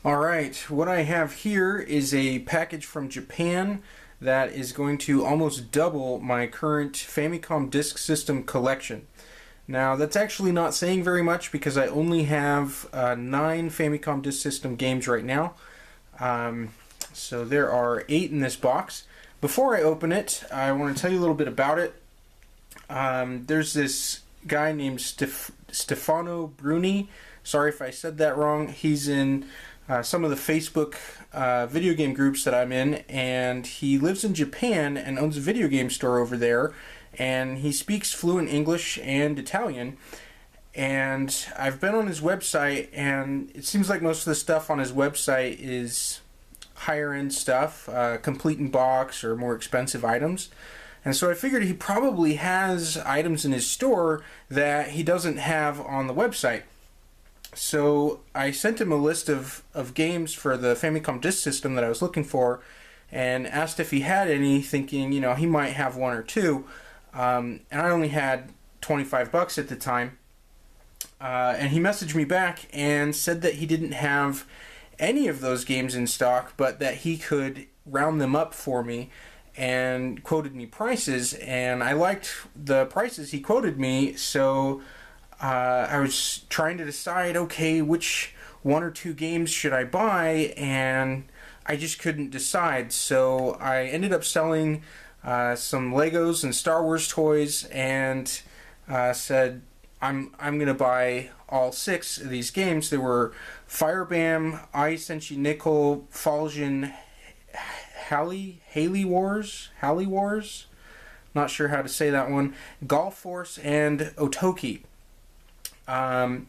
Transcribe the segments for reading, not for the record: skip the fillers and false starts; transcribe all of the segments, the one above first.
Alright, what I have here is a package from Japan that is going to almost double my current Famicom Disk System collection. Now that's actually not saying very much because I only have 9 Famicom Disk System games right now. So there are 8 in this box. Before I open it, I want to tell you a little bit about it. There's this guy named Stefano Bruni. Sorry if I said that wrong. He's in some of the Facebook video game groups that I'm in, and he lives in Japan and owns a video game store over there, and he speaks fluent English and Italian. And I've been on his website, and it seems like most of the stuff on his website is higher end stuff, complete in box or more expensive items. And so I figured he probably has items in his store that he doesn't have on the website. So I sent him a list of games for the Famicom Disk System that I was looking for and asked if he had any, thinking, you know, he might have one or two. And I only had $25 at the time. And he messaged me back and said that he didn't have any of those games in stock, but that he could round them up for me, and quoted me prices, and I liked the prices he quoted me, so I was trying to decide, okay, which 1 or 2 games should I buy, and I just couldn't decide. So I ended up selling some Legos and Star Wars toys, and said I'm going to buy all 6 of these games. There were Firebam, Senshi Nicol, Falsion, Halley Wars, not sure how to say that one, Gall Force, and Otocky. And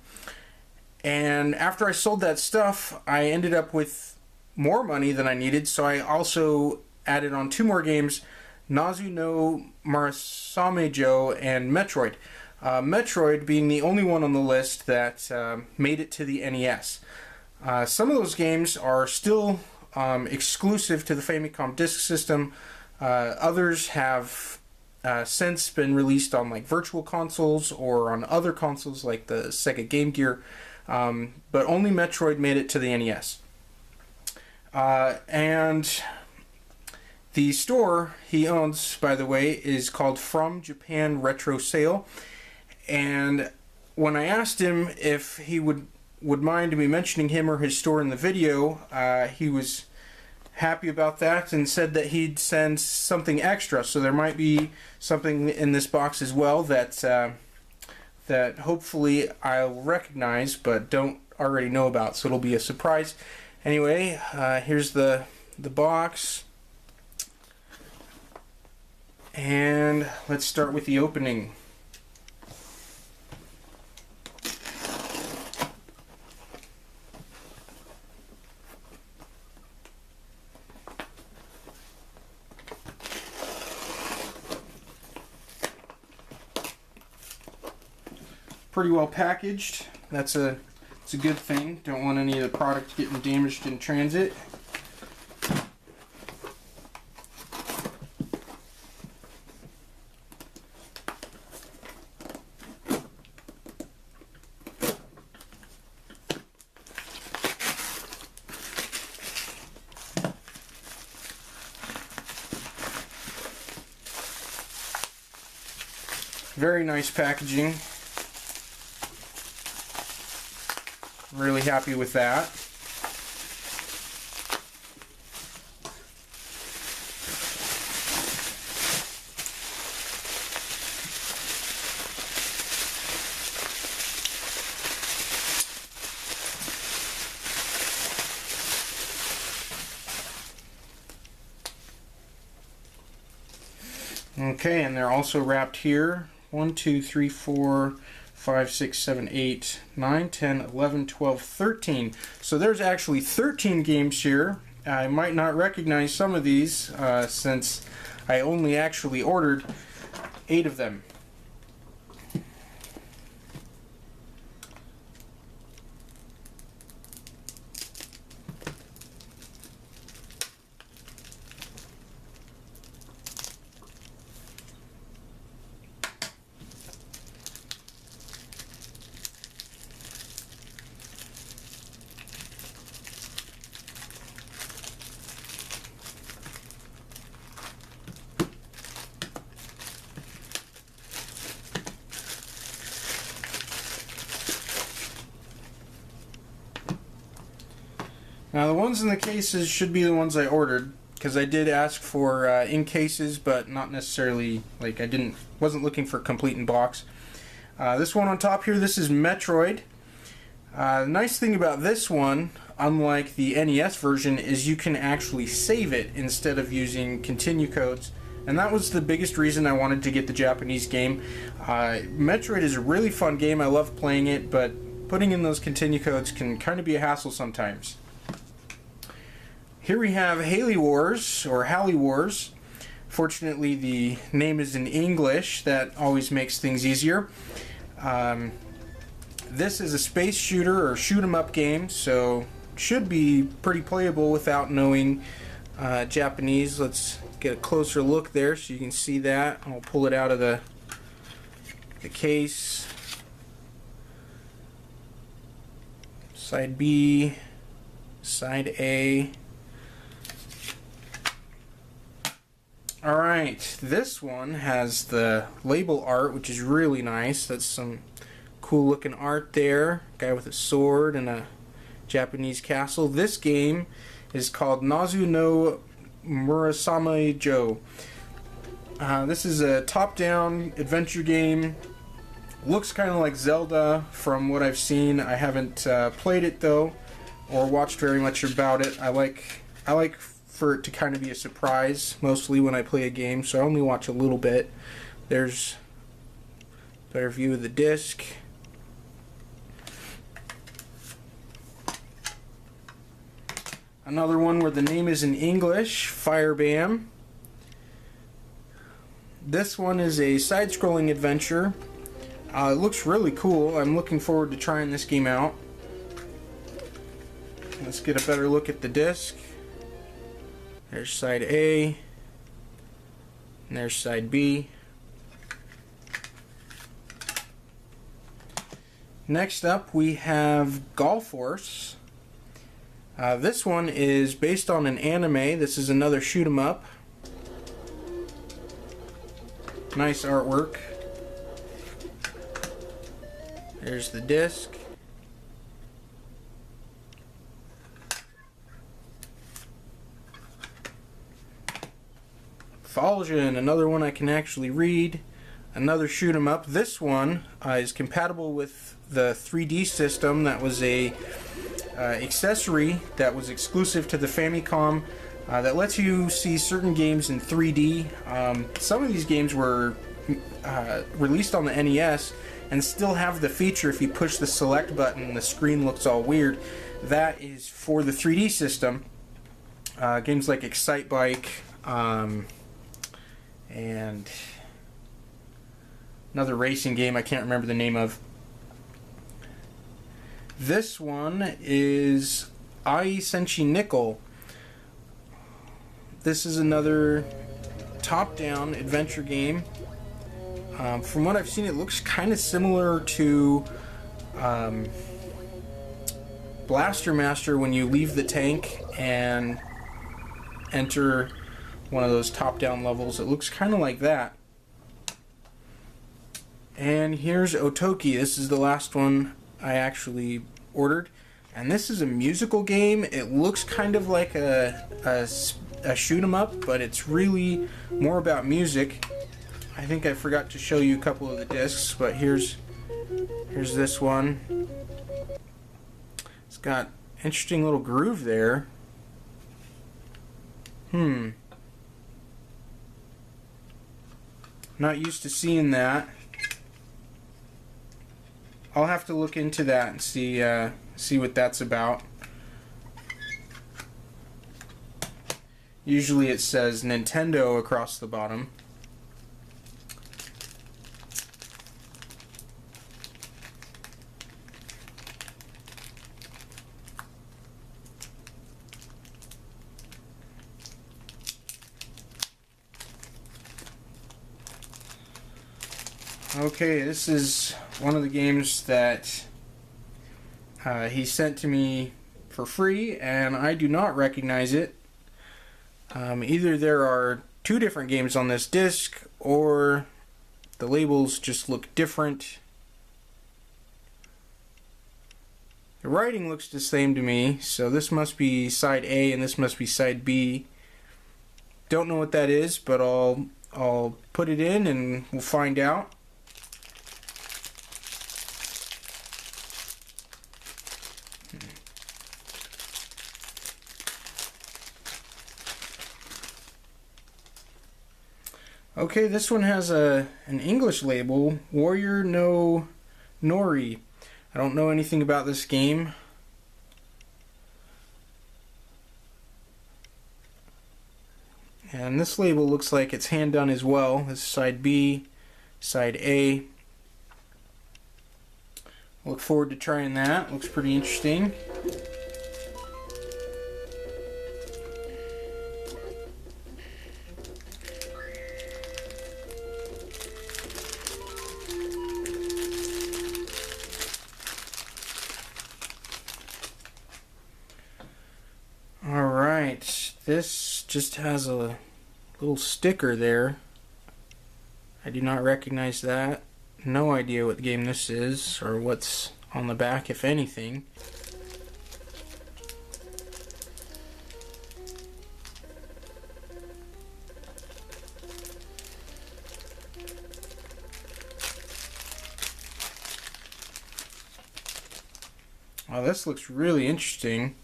after I sold that stuff, I ended up with more money than I needed, so I also added on 2 more games, Nazu no Murasamejou and Metriod. Metriod being the only one on the list that made it to the NES. Some of those games are still exclusive to the Famicom Disk System. Others have since been released on like virtual consoles or on other consoles like the Sega Game Gear, but only Metriod made it to the NES. And the store he owns, by the way, is called From Japan Retro Sale. And when I asked him if he would mind me mentioning him or his store in the video, he was happy about that and said that he'd send something extra. So there might be something in this box as well that that hopefully I'll recognize but don't already know about, so it'll be a surprise. Anyway, here's the box, and let's start with the opening. Pretty well packaged. It's a good thing. Don't want any of the product getting damaged in transit. Very nice packaging. Really happy with that. Okay, and they're also wrapped here. 1, 2, 3, 4, 5, 6, 7, 8, 9, 10, 11, 12, 13. So there's actually 13 games here. I might not recognize some of these since I only actually ordered 8 of them. Now the ones in the cases should be the ones I ordered, because I did ask for in cases, but not necessarily, like, wasn't looking for complete in box. This one on top here, this is Metriod. The nice thing about this one, unlike the NES version, is you can actually save it instead of using continue codes. And that was the biggest reason I wanted to get the Japanese game. Metroid is a really fun game, I love playing it, but putting in those continue codes can kind of be a hassle sometimes. Here we have Halley Wars, or Halley Wars. Fortunately, the name is in English. That always makes things easier. This is a space shooter, or shoot-'em-up game, so should be pretty playable without knowing Japanese. Let's get a closer look there so you can see that. I'll pull it out of the case. Side B, side A. Alright, this one has the label art, which is really nice. That's some cool looking art there. Guy with a sword and a Japanese castle. This game is called Nazu no Murasamejou. This is a top-down adventure game. Looks kind of like Zelda from what I've seen. I haven't played it though, or watched very much about it. I like for it to kind of be a surprise mostly when I play a game, so I only watch a little bit. There's a better view of the disc. Another one where the name is in English, Firebam. This one is a side-scrolling adventure. It looks really cool. I'm looking forward to trying this game out. Let's get a better look at the disc. There's side A, and there's side B. Next up we have Gall Force. This one is based on an anime. This is another shoot 'em up. Nice artwork. There's the disc. Falsion, another one I can actually read. Another shoot 'em up. This one is compatible with the 3D system. That was a accessory that was exclusive to the Famicom that lets you see certain games in 3D. Some of these games were released on the NES and still have the feature if you push the select button the screen looks all weird. That is for the 3D system. Games like Excite Bike and another racing game I can't remember the name of. This one is Senshi Nicol. This is another top-down adventure game. From what I've seen, it looks kind of similar to Blaster Master when you leave the tank and enter one of those top-down levels. It looks kind of like that. And here's Otocky. This is the last one I actually ordered, and this is a musical game. It looks kind of like a shoot 'em up, but it's really more about music. I think I forgot to show you a couple of the discs, but here's this one. It's got interesting little groove there. Not used to seeing that. I'll have to look into that and see what that's about. Usually it says Nintendo across the bottom. Okay, this is one of the games that he sent to me for free, and I do not recognize it. Either there are two different games on this disc, or the labels just look different. The writing looks the same to me, so this must be side A and this must be side B. Don't know what that is, but I'll put it in and we'll find out. Okay, this one has an English label, Warrior no Nori. I don't know anything about this game. And this label looks like it's hand done as well. This is side B, side A. Look forward to trying that. Looks pretty interesting. Alright, this just has a little sticker there. I do not recognize that. No idea what game this is or what's on the back, if anything. Oh, this looks really interesting.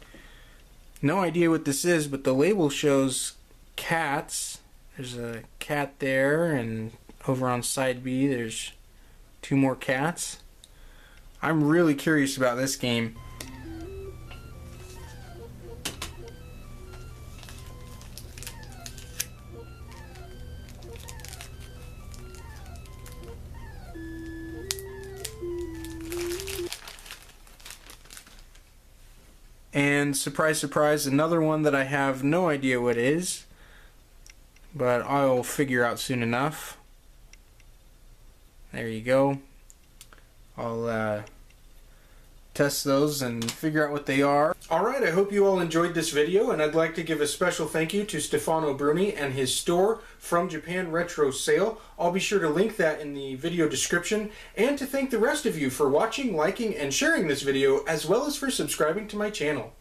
No idea what this is, but the label shows cats. There's a cat there, and over on side B there's 2 more cats. I'm really curious about this game. And surprise, surprise, another one that I have no idea what it is, but I'll figure out soon enough. There you go. I'll test those and figure out what they are. Alright, I hope you all enjoyed this video, and I'd like to give a special thank you to Stefano Bruni and his store, From Japan Retro Sale. I'll be sure to link that in the video description, and to thank the rest of you for watching, liking, and sharing this video, as well as for subscribing to my channel.